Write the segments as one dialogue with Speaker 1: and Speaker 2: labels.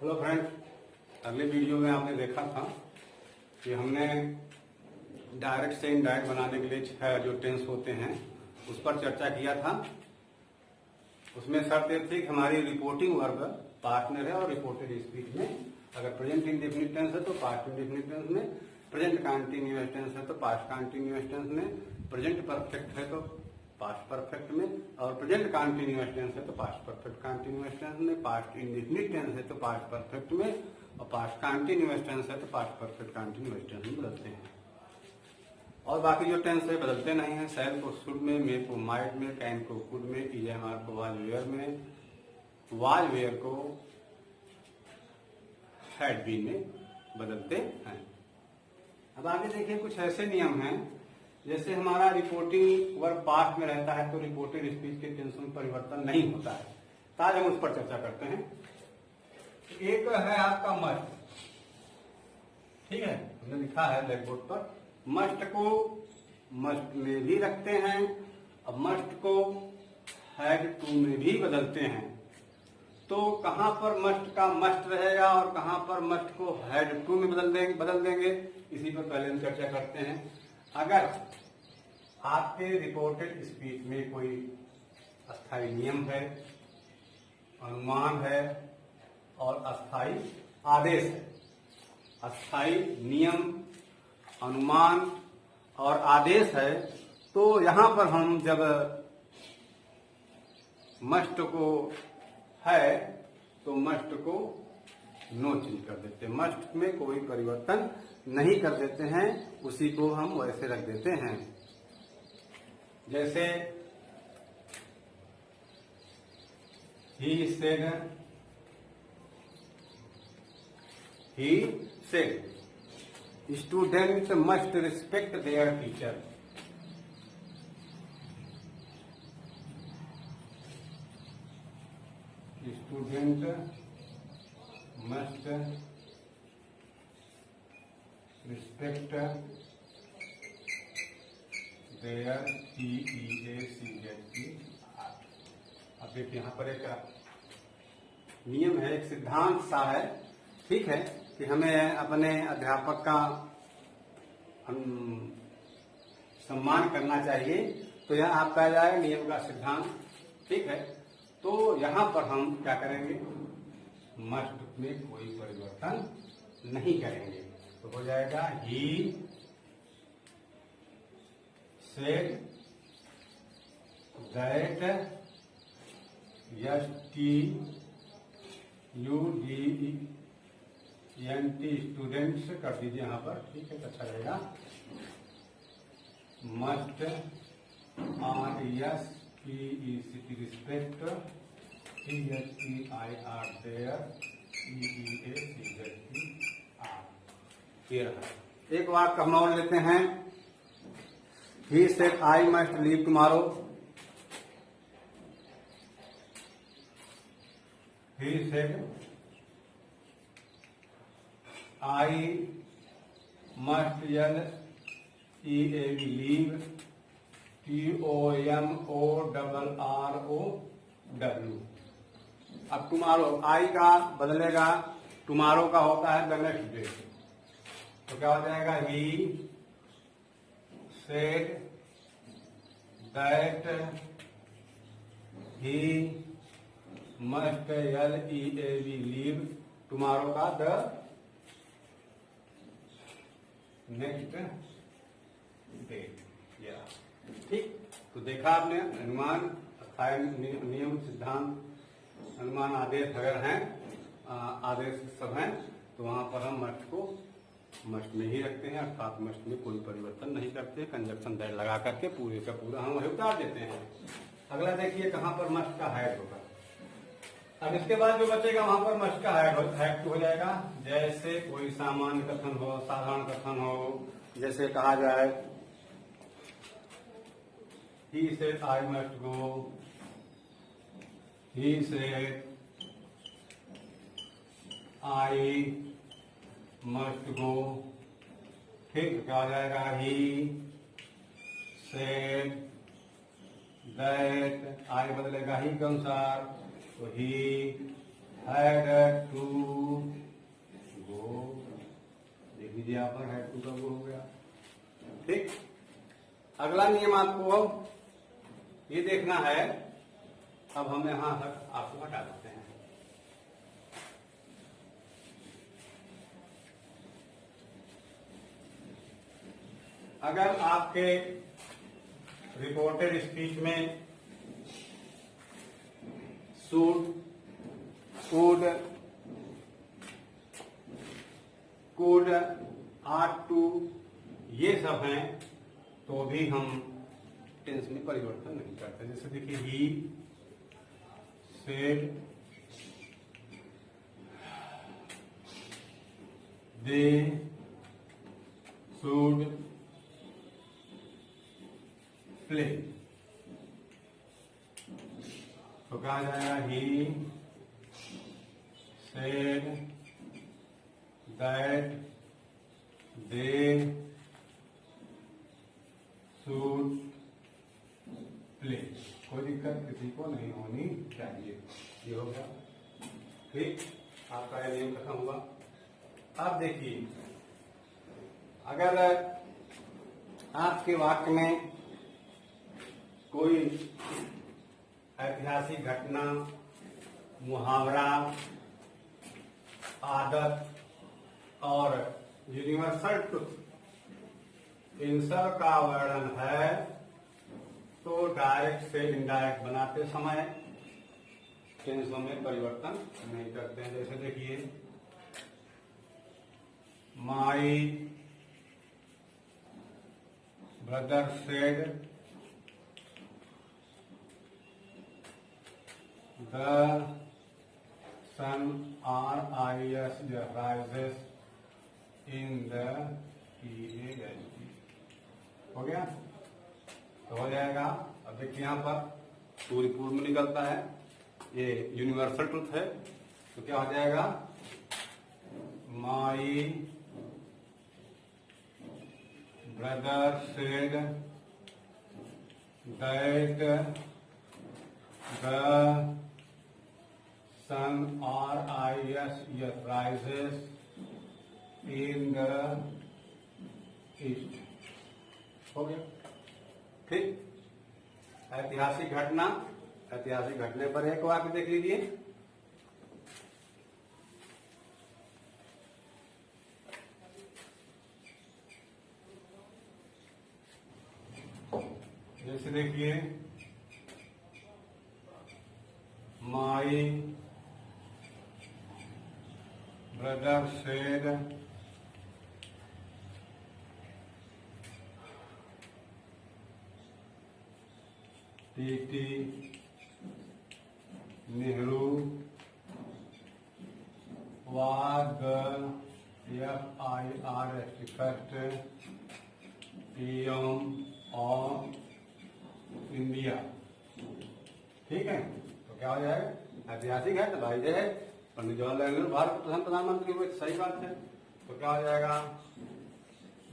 Speaker 1: Hello friends, अगले video में आपने देखा था कि हमने डायरेक्ट से इनडायरेक्ट बनाने के लिए 6 जो टेंस होते हैं उस पर चर्चा किया था। उसमें शर्त यह थी कि हमारी रिपोर्टिंग वर्ब पास्ट में रहे और रिपोर्टेड स्पीच में अगर प्रेजेंट इंडेफिनिट टेंस है तो पास्ट इंडेफिनिट टेंस में, प्रेजेंट कंटीन्यूअस टेंस है तो पास्ट कंटीन्यूअस टेंस में, प्रेजेंट परफेक्ट है तो पास्ट परफेक्ट में, और प्रेजेंट कंटीन्यूअस टेंस है तो पास्ट परफेक्ट कंटीन्यूअस टेंस में, पास्ट इंडेफिनिट टेंस है तो पास्ट परफेक्ट में, और पास्ट कंटीन्यूअस टेंस है तो पास्ट परफेक्ट कंटीन्यूअस टेंस में बदलते हैं। और बाकी जो टेंस है बदलते नहीं है। शैल को शुड में, मे को माइट में, कैन को कुड में, ईएमआर को वाज वेयर में, वाज वेयर को हैड बीन में बदलते हैं। अब आगे देखिए, कुछ ऐसे नियम हैं जैसे हमारा रिपोर्टिंग वर्ब पास्ट में रहता है तो रिपोर्टेड स्पीच के टेंस में परिवर्तन नहीं होता है। तो आज हम उस पर चर्चा करते हैं। एक है आपका मस्ट, ठीक है, हमने लिखा है ब्लैक बोर्ड पर। मस्ट को मस्ट में भी रखते हैं, अब मस्ट को हैड टू में भी बदलते हैं। तो कहां पर मस्ट का मस्ट रहेगा और कहां पर मस्ट को हैड टू में बदल देंगे इसी पर पहले हम चर्चा करते हैं। अगर आपके रिपोर्टेड स्पीच में कोई अस्थायी नियम है, अनुमान है और अस्थायी आदेश है, अस्थायी नियम, अनुमान और आदेश है, तो यहां पर हम जब मस्ट को है तो मस्ट को नो चेंज कर देते हैं, मस्ट में कोई परिवर्तन नहीं कर देते हैं, उसी को हम वैसे रख देते हैं। जैसे he said students must respect their teacher. Student must respect their TEACHER। अब देखिए यहाँ पर एक नियम है, एक सिद्धांत सा है, ठीक है, कि हमें अपने अध्यापक का सम्मान करना चाहिए। तो यह आपका जाए नियम का सिद्धांत, ठीक है। तो यहां पर हम क्या करेंगे, मस्ट में कोई परिवर्तन नहीं करेंगे, तो हो जाएगा he said that, STUDENT students कर दीजिए यहाँ पर, ठीक है, तो अच्छा रहेगा। Must RESPECT respect THEIR their EEACZER। ये रहा। एक वाक्य हम और लेते हैं। He said I must leave tomorrow. He said I must leave TOMORROW। अब टुमारो, आई का बदलेगा, टुमारो का होता है द नेक्स्ट डे, तो क्या हो जाएगा, he said that he must leave tomorrow का द नेक्स्ट डेट। ठीक, तो देखा आपने, अनुमान, अस्थायी नियम, सिद्धांत, अनुमान, आदेश अगर हैं, आदेश सब हैं, तो वहां पर हम मस्ट को मस्ट में ही रखते हैं, अर्थात मस्ट में कोई परिवर्तन नहीं करते, कंजक्शन दैट लगा करके पूरे का पूरा हम वही उतार देते हैं। अगला देखिए कहां पर मस्ट का हैड होगा। अब इसके बाद जो बचेगा वहां पर मस्ट का हैड हो जाएगा। जैसे कोई सामान्य कथन हो, साधारण कथन हो, जैसे कहा जाए he said I must go, he said I must go, ठीक, क्या हो जाएगा, he said that, I बदलेगा ही के अनुसार, तो he हैड टू गो, देख लीजिए यहाँ पर हैड टू का गो हो गया। ठीक, अगला नियम आपको अब ये देखना है, अब हम यहां आपको हटा देते हैं। अगर आपके रिपोर्टेड स्पीच में शुड, कुड, आट टू ये सब हैं तो भी हम टेंस में परिवर्तन नहीं करते। जैसे देखिए he said, they should play, तो कहा जाएगा he said that they should play. कोई दिक्कत किसी को नहीं होनी चाहिए। ये हो गया। ठीक, आपका यह नियम खत्म हुआ। अब देखिए, अगर आपके वाक्य में कोई ऐतिहासिक घटना, मुहावरा, आदत और यूनिवर्सल ट्रुथ इन सब का वर्णन है तो डायरेक्ट से इनडायरेक्ट बनाते समय टेंसों में परिवर्तन नहीं करते हैं। जैसे देखिए, my brother said the sun RIS rises in the EAST। हो गया, तो हो जाएगा। अब देखिए यहाँ पर पूरी पूर्व में निकलता है, ये यूनिवर्सल ट्रुथ है, तो क्या हो जाएगा, my brother said that the sun RIS rises in the east। हो गया। ठीक, ऐतिहासिक घटना, ऐतिहासिक घटने पर एक वाक्य देख लीजिए। जैसे देखिए, my brother said T Nehru was the FIRST first PM of India. ठीक है, तो क्या हो जाएगा, ऐतिहासिक है तो भाई जो है पंडित जवाहरलाल नेहरू भारत के प्रथम प्रधानमंत्री हुए, सही बात है। तो क्या हो जाएगा,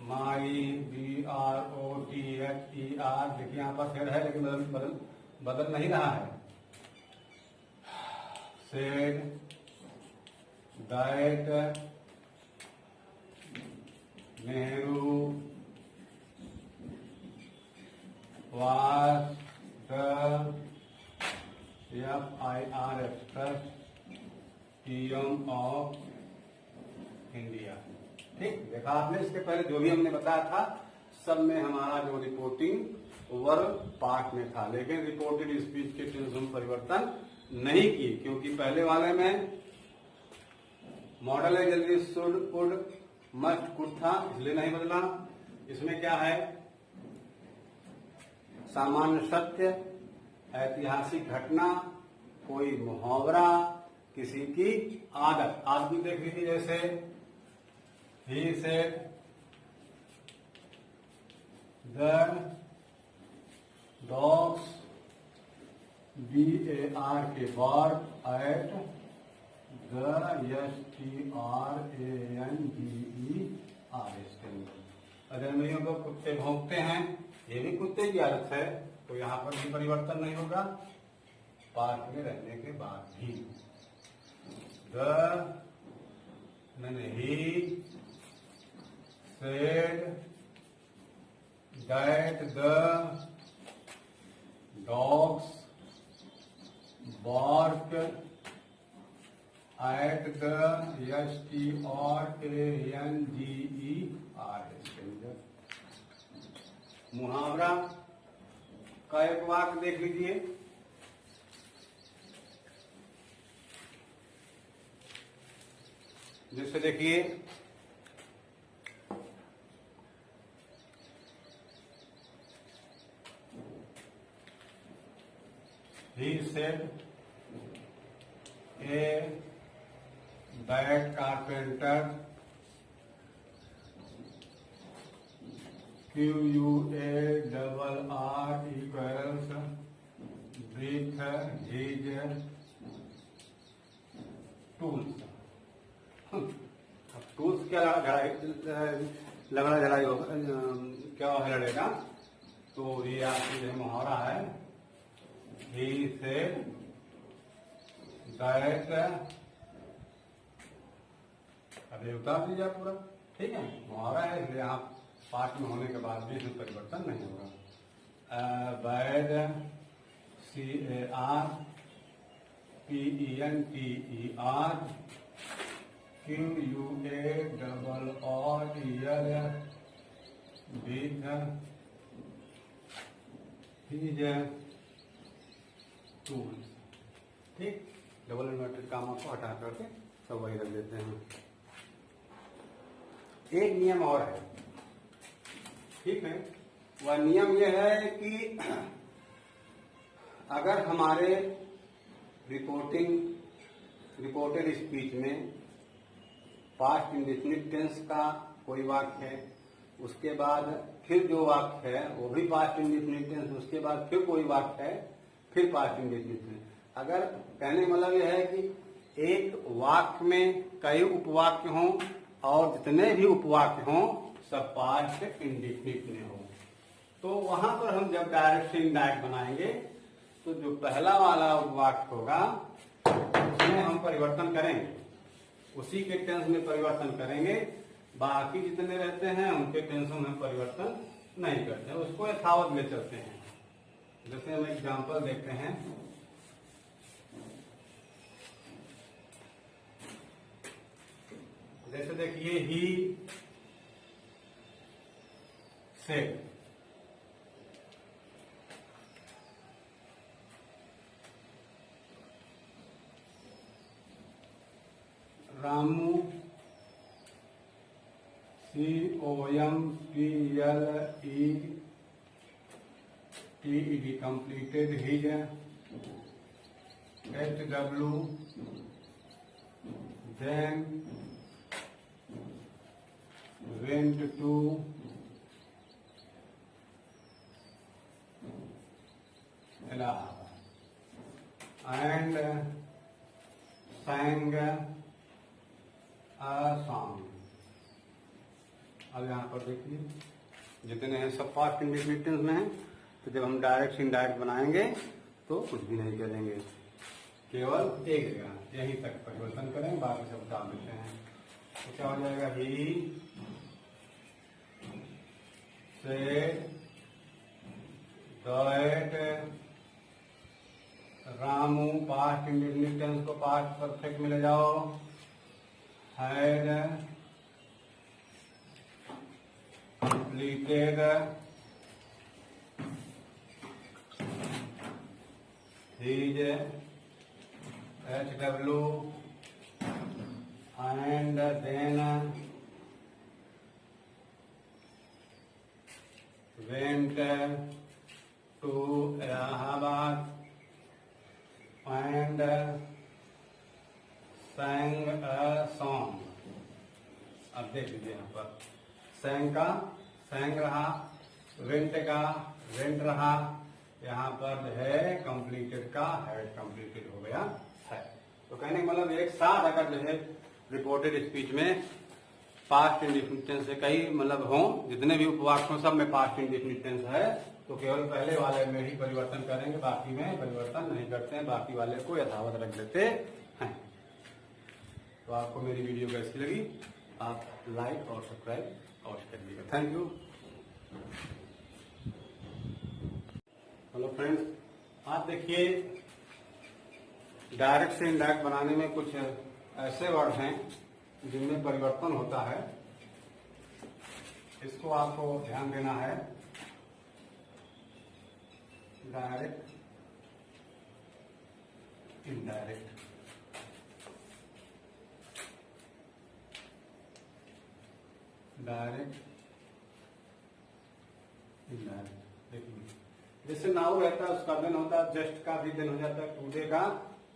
Speaker 1: माई BROTHER, देखिए यहाँ पर फिर है लेकिन बदल नहीं रहा है। Said that Nehru was the FIRST first PM of India. ठीक, देखा आपने, इसके पहले जो भी हमने बताया था सब में हमारा जो रिपोर्टिंग वर्ब पार्ट में था, लेकिन रिपोर्टेड स्पीच के टेंस में परिवर्तन नहीं किए, क्योंकि पहले वाले में मॉडल है जल्दी शुड कुड मस्ट कुड था, इसलिए नहीं बदला। इसमें क्या है, सामान्य सत्य, ऐतिहासिक घटना, कोई मुहावरा, किसी की आदत। आज भी देख लीजिए, जैसे he said the dogs BAR के बाद एट द STRANGERS। अजनबियों को कुत्ते भौंकते हैं, ये भी कुत्ते की आदत है, तो यहाँ पर भी परिवर्तन नहीं होगा पार्क में रहने के बाद भी। he said that the dogs bark at the stranger। मुहावरा का एक वाक्य देख लीजिए। जैसे देखिए, he said a bad carpenter QUARR equals with his tools। अब टूल्स क्या लगड़ा झड़ाई होगा, क्या लड़ेगा? तो ये आपकी जो मुहावरा है, he said that, अभी उतार दीजिए पूरा, ठीक है। मुहावरा है, इसलिए आप पाठ में होने के बाद भी इसमें परिवर्तन नहीं होगा। Bad CARPENTER with his tools। ठीक, डबल इन्वर्टेड कामा को हटा करके सब वही रख देते हैं। एक नियम और है, ठीक है। वह नियम यह है कि अगर हमारे रिपोर्टेड स्पीच में पास्ट इंडेफिनिट टेंस का कोई वाक्य है, उसके बाद फिर जो वाक्य है वो भी पास्ट इंडेफिनिट टेंस, उसके बाद फिर कोई वाक्य है, फिर पास्ट इंडेफिनिट टेंस। अगर कहने का मतलब यह है कि एक वाक्य में कई उपवाक्य हों और जितने भी उपवाक्य हों सब पास्ट इंडेफिनिट में हो, तो वहां पर हम जब डायरेक्ट से इनडायरेक्ट बनाएंगे तो जो पहला वाला वाक्य होगा उसमें हम परिवर्तन करेंगे, उसी के टेंस में परिवर्तन करेंगे। बाकी जितने रहते हैं उनके टेंस में हम परिवर्तन नहीं करते हैं, उसको यथावत ले चलते हैं। जैसे हम एग्जाम्पल देखते हैं, जैसे देखिए, he said, Ramu COMPLETED completed his HW, then went to Allahabad and sang a song। अब यहाँ पर देखिए जितने हैं सब पास्ट इंडेफिनिट टेंस में हैं, तो जब हम डायरेक्ट इनडायरेक्ट बनाएंगे तो कुछ भी नहीं करेंगे, केवल एक जगह यहीं तक परिवर्तन करेंगे, बाकी सब डाल देते हैं। तो क्या हो जाएगा, he said that Ramu, past indefinite tense को पास्ट परफेक्ट में ले जाओ, had completed his HW and then went to Allahabad and sang a song। अब देख लीजिए यहाँ पर सैंग का सैंग रहा, वेंट का वेंट रहा, यहाँ पर जो है कंप्लीटेड का हैड कंप्लीटेड हो गया है। तो कहने का मतलब एक साथ अगर जो है रिपोर्टेड स्पीच में पास्ट इंडेफिनिट टेंस से कई मतलब हों, जितने भी उपवाक्य हों सब में पास्ट इंडेफिनिट टेंस है, तो केवल पहले वाले में ही परिवर्तन करेंगे, बाकी में परिवर्तन नहीं करते हैं, बाकी वाले को यथावत रख देते हैं। तो आपको मेरी वीडियो कैसी लगी आप लाइक और सब्सक्राइब अवश्य करिएगा। Thank you. हेलो फ्रेंड्स, आप देखिए डायरेक्ट से इनडायरेक्ट बनाने में कुछ ऐसे वर्ड हैं जिनमें परिवर्तन होता है, इसको आपको ध्यान देना है। Direct, indirect, direct, indirect. देखिए जैसे नाउ रहता है उसका दिन होता है, जस्ट का भी दिन हो जाता है, टुडे का,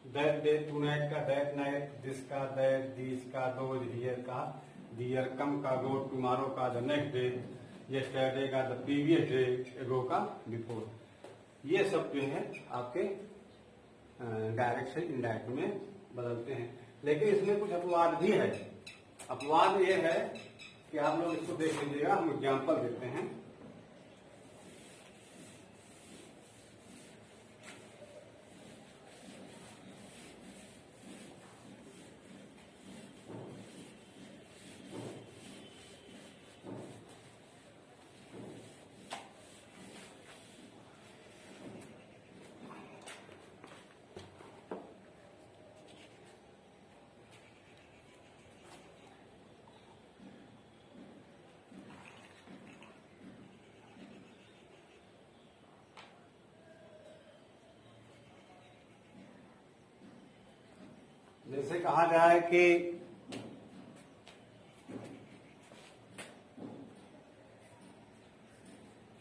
Speaker 1: दैट डे, टू नाइट का, दैट नाइट, दिस का, दैट, दिस का, दोज, हियर का, दियर, कम का, गो, टुमारो का, द नेक्स्ट डे, यस्टरडे का, द प्रीवियस डे, एगो का, बिफोर। ये सब जो है आपके डायरेक्ट से इनडायरेक्ट में बदलते हैं। लेकिन इसमें कुछ अपवाद भी है। अपवाद ये है कि आप लोग इसको देख लीजिएगा, हम एग्जाम्पल देते हैं। जैसे कहा जाए कि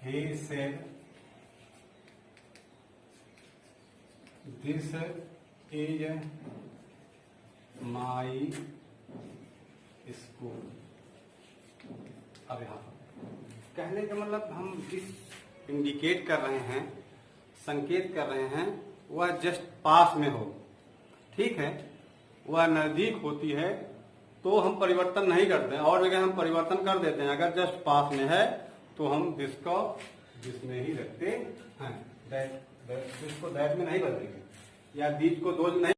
Speaker 1: he said this is my school। अब यहाँ कहने का मतलब हम जिस इंडिकेट कर रहे हैं, संकेत कर रहे हैं, वह जस्ट पास में हो, ठीक है, वह नजदीक होती है तो हम परिवर्तन नहीं करते हैं, और जगह हम परिवर्तन कर देते हैं। अगर जस्ट पास में है तो हम दिस को दिस में ही रखते हैं, दैट, दिस को दैट में नहीं बदलेंगे, या दीज को दोज नहीं